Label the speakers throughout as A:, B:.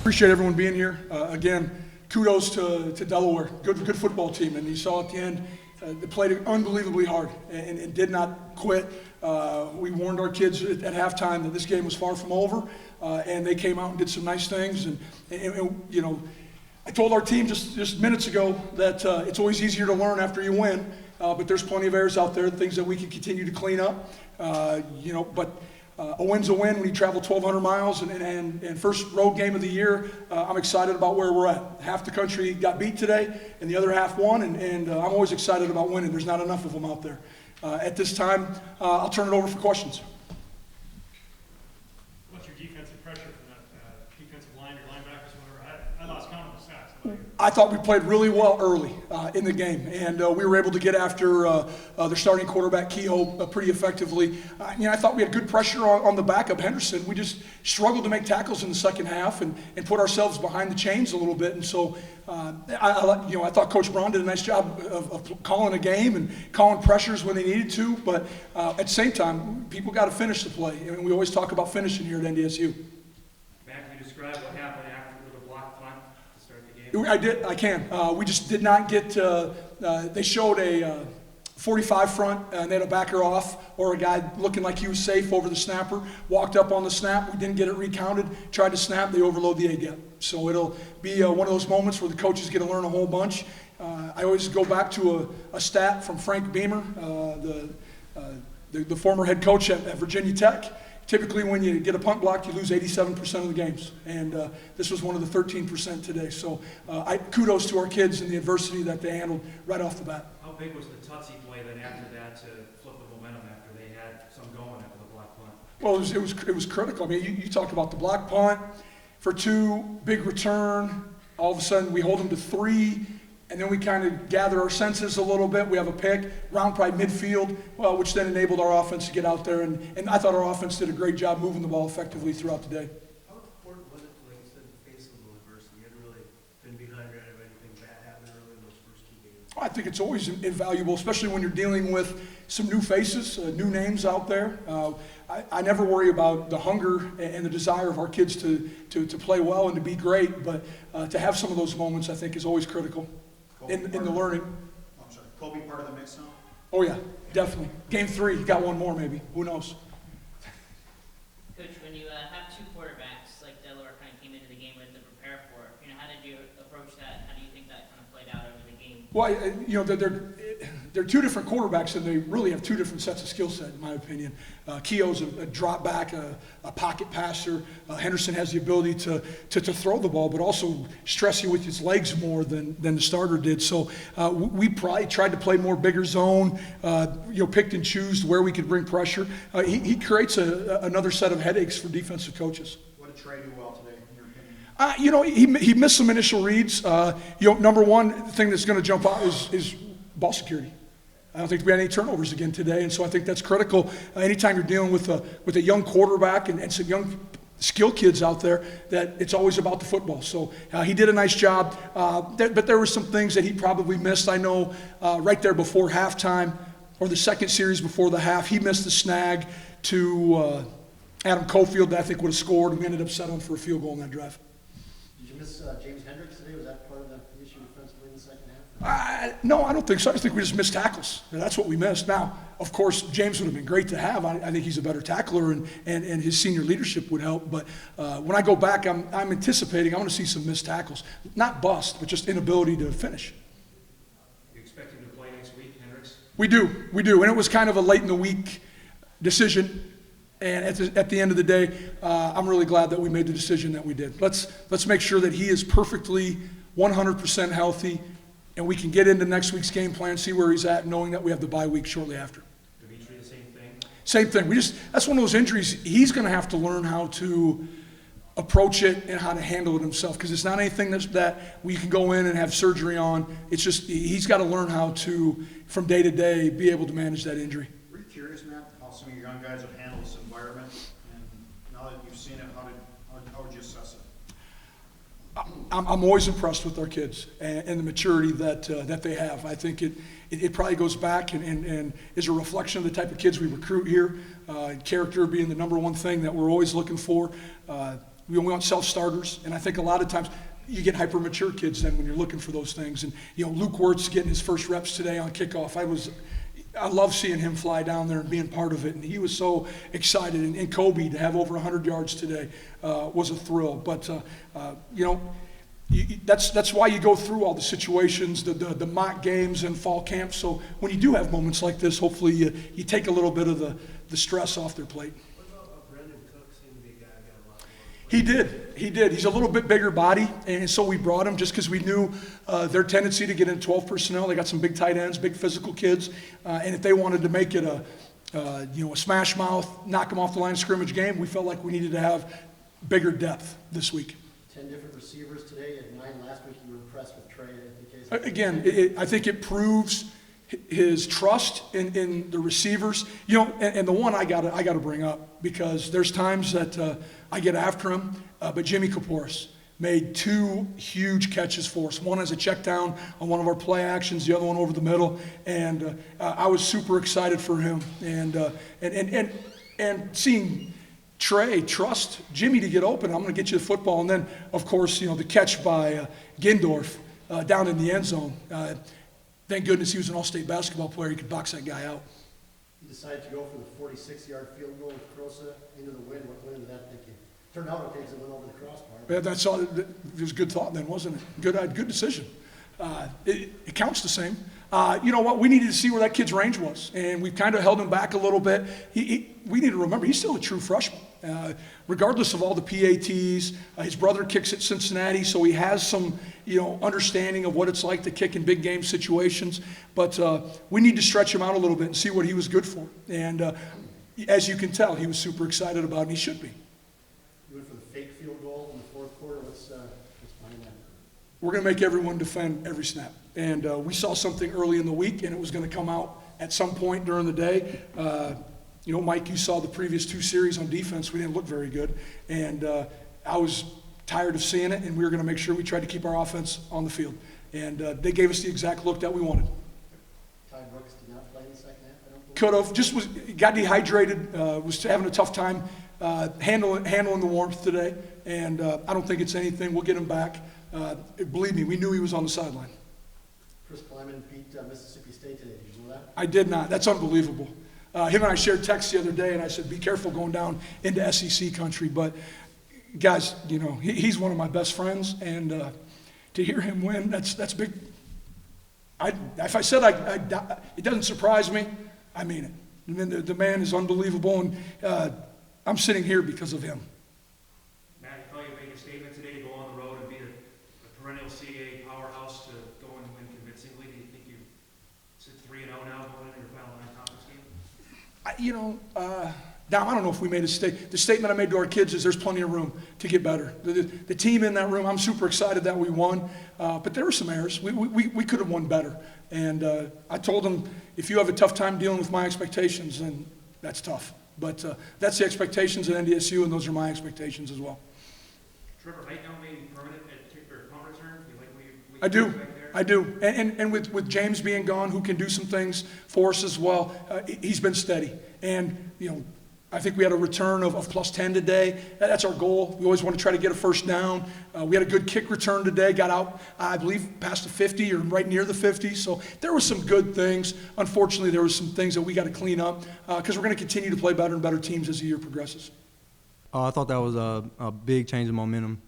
A: Appreciate everyone being here. Again, kudos to Delaware. Good football team. And you saw at the end, they played unbelievably hard and did not quit. We warned our kids at halftime that this game was far from over, and they came out and did some nice things. And you know, I told our team just minutes ago that it's always easier to learn after you win, but there's plenty of errors out there, things that we can continue to clean up. You know, but a win's a win when you travel 1,200 miles and first road game of the year. I'm excited about where we're at. Half the country got beat today, and the other half won, and I'm always excited about winning. There's not enough of them out there. At this time, I'll turn it over for questions.
B: What's your defensive pressure from that defensive line, your linebackers, whatever? I lost count of the sacks.
A: I thought we played really well early in the game, and we were able to get after their starting quarterback, Kehoe, pretty effectively. You know, I thought we had good pressure on the backup, Henderson. We just struggled to make tackles in the second half and put ourselves behind the chains a little bit. And so, I thought Coach Braun did a nice job of calling a game and calling pressures when they needed to. But at the same time, people got to finish the play, and we always talk about finishing here at NDSU.
C: Matt, can you describe what happened after the block punt to start the game?
A: I can. We just did not get, they showed a 45 front, and they had a backer off, or a guy looking like he was safe over the snapper, walked up on the snap. We didn't get it recounted, tried to snap, they overload the A-gap. So it'll be one of those moments where the coaches get to learn a whole bunch. I always go back to a stat from Frank Beamer, the former head coach at Virginia Tech. Typically, when you get a punt block, you lose 87% of the games, and this was one of the 13% today. So kudos to our kids and the adversity that they handled right off the bat.
C: How big was the Tutsie play then after that to flip the momentum after they had some going after the block punt?
A: Well, it was critical. I mean, you talked about the block punt for 2, big return. All of a sudden, we hold them to 3. And then we kind of gather our senses a little bit. We have a pick, round probably midfield, which then enabled our offense to get out there. And I thought our offense did a great job moving the ball effectively throughout the day.
D: How important was it to, like you said, the face of the adversity? You hadn't really been behind or had anything bad happen early in those first 2 games.
A: I think it's always invaluable, especially when you're dealing with some new faces, new names out there. I never worry about the hunger and the desire of our kids to play well and to be great, but to have some of those moments, I think, is always critical. In the learning.
D: I'm sorry, Kobe part of the mix now?
A: Oh yeah, definitely. Game 3, he got one more maybe. Who knows?
E: Coach, when you have 2 quarterbacks like Delaware kind of came into the game with to prepare for, how did you approach that? How do you think that kind of played out over the game?
A: Well, they're 2 different quarterbacks, and they really have 2 different sets of skill set, in my opinion. Keogh's a drop back, a pocket passer. Henderson has the ability to throw the ball, but also stress you with his legs more than the starter did. So we probably tried to play more bigger zone, picked and choose where we could bring pressure. He creates another set of headaches for defensive coaches.
D: What did Trey do well today, in your opinion?
A: He missed some initial reads. Number one thing that's going to jump out is ball security. I don't think we had any turnovers again today, and so I think that's critical. Anytime you're dealing with a young quarterback and some young skill kids out there, that it's always about the football. So he did a nice job, but there were some things that he probably missed. I know right there before halftime, or the second series before the half, he missed the snag to Adam Cofield that I think would have scored. We ended up settling for a field goal in that drive.
D: Did you miss James Hendricks today? Was that part of the issue defensively in the second half?
A: No, I don't think so. I think we just missed tackles. That's what we missed. Now, of course, James would have been great to have. I think he's a better tackler, and his senior leadership would help. But when I go back, I'm anticipating I'm going to see some missed tackles. Not bust, but just inability to finish.
C: You expect him to play next week, Hendricks?
A: We do. And it was kind of a late in the week decision. And at the end of the day, I'm really glad that we made the decision that we did. Let's make sure that he is perfectly 100% healthy, and we can get into next week's game plan, see where he's at, knowing that we have the bye week shortly after.
C: Dimitri, the same thing?
A: Same thing. That's one of those injuries. He's going to have to learn how to approach it and how to handle it himself, because it's not anything that we can go in and have surgery on. It's just he's got to learn how to, from day to day, be able to manage that injury.
D: Were you curious, Matt, how some of your young guys have handled this environment? And now that you've seen it, how would you assess it?
A: I'm always impressed with our kids and the maturity that they have. I think it probably goes back and is a reflection of the type of kids we recruit here. Character being the number one thing that we're always looking for. We want self-starters, and I think a lot of times you get hyper-mature kids then when you're looking for those things. And, Luke Wirtz getting his first reps today on kickoff. I love seeing him fly down there and being part of it, and he was so excited. And Kobe to have over 100 yards today was a thrill. But, that's why you go through all the situations, the mock games and fall camp. So when you do have moments like this, hopefully you take a little bit of the stress off their plate.
D: What about Brendan Cook? Seemed to be a guy who got a lot more.
A: He did. He's a little bit bigger body, and so we brought him just because we knew their tendency to get in 12 personnel. They got some big tight ends, big physical kids, and if they wanted to make it a smash mouth, knock them off the line of scrimmage game, we felt like we needed to have bigger depth this week.
F: 10 different receivers today, and 9 last week. You were impressed with Trey.
A: Again, I think it proves his trust in the receivers. And the one I got to bring up, because there's times that I get after him, but Jimmy Kaporis made 2 huge catches for us. One as a check down on one of our play actions, the other one over the middle, and I was super excited for him. And seeing Trey trust Jimmy to get open, I'm going to get you the football. And then, of course, the catch by Gindorf down in the end zone. Thank goodness he was an all-state basketball player. He could box that guy out.
F: You decided to go for the 46-yard field goal with Crosa into the wind. What went into that thinking? Turned out okay because it went over the crossbar.
A: Yeah, that's all. It was a good thought then, wasn't it? Good decision. It counts the same. You know what? We needed to see where that kid's range was, and we've kind of held him back a little bit. We need to remember he's still a true freshman. Regardless of all the PATs, his brother kicks at Cincinnati, so he has some understanding of what it's like to kick in big game situations. But we need to stretch him out a little bit and see what he was good for. And as you can tell, he was super excited about it, and he should be.
F: You went for the fake field goal in the fourth quarter. What's behind that?
A: We're going to make everyone defend every snap. And we saw something early in the week, and it was going to come out at some point during the day. Mike, you saw the previous 2 series on defense. We didn't look very good. And I was tired of seeing it, and we were going to make sure we tried to keep our offense on the field. And they gave us the exact look that we wanted.
F: Ty Brooks did not play in the second half, I don't believe.
A: Could have. Got dehydrated, was having a tough time handling the warmth today. And I don't think it's anything. We'll get him back. Believe me, we knew he was on the sideline.
F: Chris Kleiman beat Mississippi State today. Did you know that?
A: I did not. That's unbelievable. Him and I shared texts the other day, and I said, be careful going down into SEC country. But, guys, he's one of my best friends, and to hear him win, that's big. If I said it doesn't surprise me, I mean it. I mean, the man is unbelievable, and I'm sitting here because of him.
C: Matt, I thought you made a statement today to go on the road and be a perennial CAA powerhouse to go and win convincingly. Do you think you sit 3-0 now going into your final 9 conference game?
A: Now, I don't know if we made a statement. The statement I made to our kids is there's plenty of room to get better. The team in that room, I'm super excited that we won, but there were some errors. We could have won better. And I told them, if you have a tough time dealing with my expectations, then that's tough. But that's the expectations at NDSU, and those are my expectations as well.
C: Trevor, right now maybe permanent at kick or punt return? You like what you
A: I do.
C: back there?
A: I do. And with James being gone, who can do some things for us as well, he's been steady. And, I think we had a return of +10 today. That's our goal. We always want to try to get a first down. We had a good kick return today, got out, I believe, past the 50 or right near the 50. So there were some good things. Unfortunately, there were some things that we got to clean up because we're going to continue to play better and better teams as the year progresses.
G: I thought that was a big change in momentum.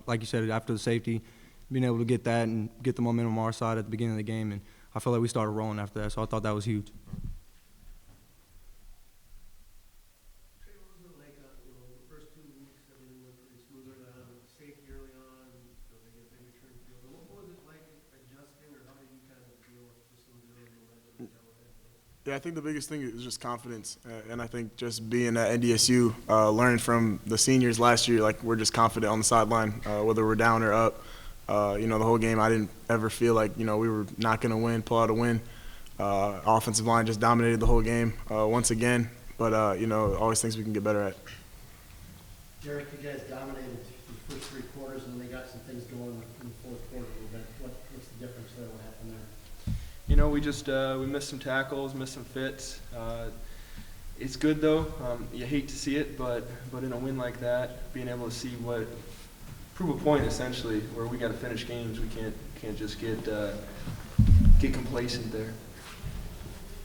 G: Like you said, after the safety, being able to get that and get the momentum on our side at the beginning of the game. And I felt like we started rolling after that, so I thought that was huge.
H: Yeah, I think the biggest thing is just confidence, and I think just being at NDSU, learning from the seniors last year, like we're just confident on the sideline, whether we're down or up. The whole game I didn't ever feel like we were not going to win, pull out a win. Offensive line just dominated the whole game once again, but always things we can get better at.
F: Derrek, you guys dominated the first 3 quarters, and then they got some things going in the fourth quarter a little bit. What's the difference there? What happened there?
I: We just we missed some tackles, missed some fits. It's good though. You hate to see it, but in a win like that, being able to see prove a point essentially, where we got to finish games. We can't just get complacent there.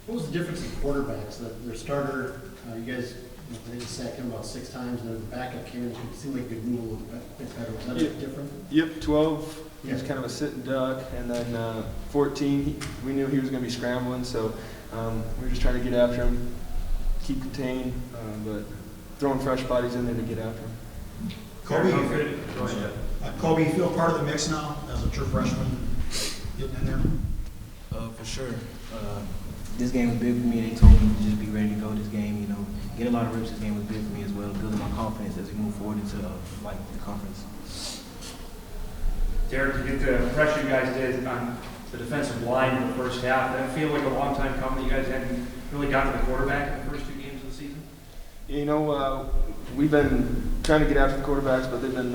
F: What was the difference in quarterbacks? Their starter, you guys, I think sacked him about 6 times, and then the backup came in. It seemed like he could move a little bit better. Was that different?
I: Yep, 12. He was
F: Yeah.
I: kind of a sit and duck, and then 14. We knew he was going to be scrambling, so we were just trying to get after him, keep contained, but throwing fresh bodies in there to get after him.
J: Kobe,
C: Go ahead.
J: Kobe, you feel part of the mix now as a true freshman getting in there?
K: For sure. This game was big for me. They told me to just be ready to go this game. You know, get a lot of reps this game was big for me as well, building my confidence as we move forward into the conference.
C: Derrek, to get the pressure you guys did on the defensive line in the first half, that feel like a long time coming. You guys hadn't really got to the quarterback in the first 2 games of the season?
I: You know, we've been trying to get after the quarterbacks, but they've been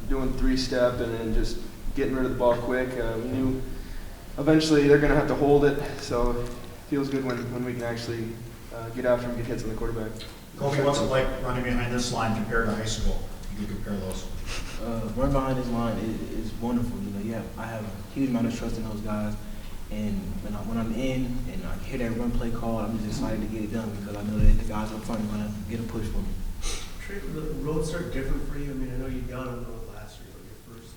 I: doing 3-step and then just getting rid of the ball quick. We knew eventually they're going to have to hold it, so it feels good when we can actually get after them, get hits on the quarterback.
J: Kobe, what's it like running behind this line compared to high school? You can compare those.
K: Run behind this line is wonderful. You know, I have a huge amount of trust in those guys, and when I'm in and I hear that run play call, I'm just excited to get it done because I know that the guys up front are going to get a push for me.
D: Trey, were the roads start different for you? I mean, I know you'd gone on the road last year, but your first,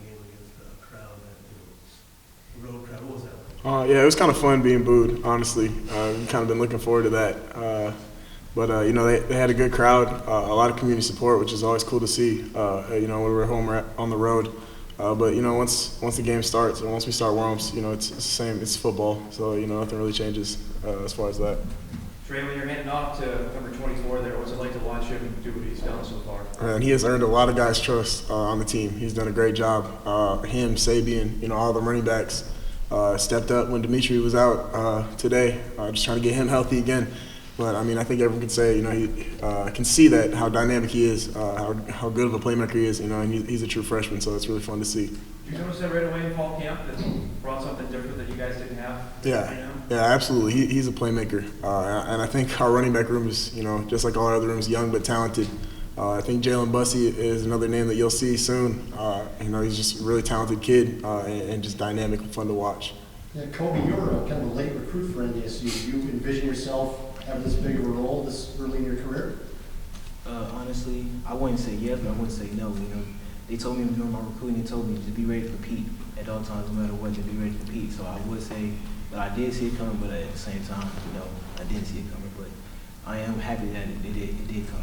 D: game against the crowd, the road crowd, what was that like?
H: Yeah, it was kind of fun being booed, honestly. We've kind of been looking forward to that. But they had a good crowd, a lot of community support, which is always cool to see, when we're home on the road. But once the game starts and once we start warm-ups, it's the same, it's football. So, nothing really changes as far as that.
C: Trey, when you're heading off to number 24 there, what's it like to watch him do what he's done so far?
H: And he has earned a lot of guys' trust on the team. He's done a great job. Him, Sabian, all the running backs stepped up when Dimitri was out today, just trying to get him healthy again. But, I think everyone can say, he can see that, how dynamic he is, how good of a playmaker he is, and he's a true freshman, so it's really fun to see.
C: Did you notice that right away in fall camp that brought something different that you guys didn't have?
H: Yeah, absolutely. He's a playmaker. And I think our running back room is, just like all our other rooms, young but talented. I think Jalen Bussey is another name that you'll see soon. He's just a really talented kid and just dynamic and fun to watch.
F: Yeah, Kobe, you were kind of a late recruit for NDSU. Do you envision yourself having this big of a role this early in your career?
K: Honestly, I wouldn't say yes, but I wouldn't say no. They told me during my recruiting, they told me to be ready to compete at all times, no matter what, to be ready to compete. So I would say that I did see it coming, but at the same time, I didn't see it coming. But I am happy that it did come.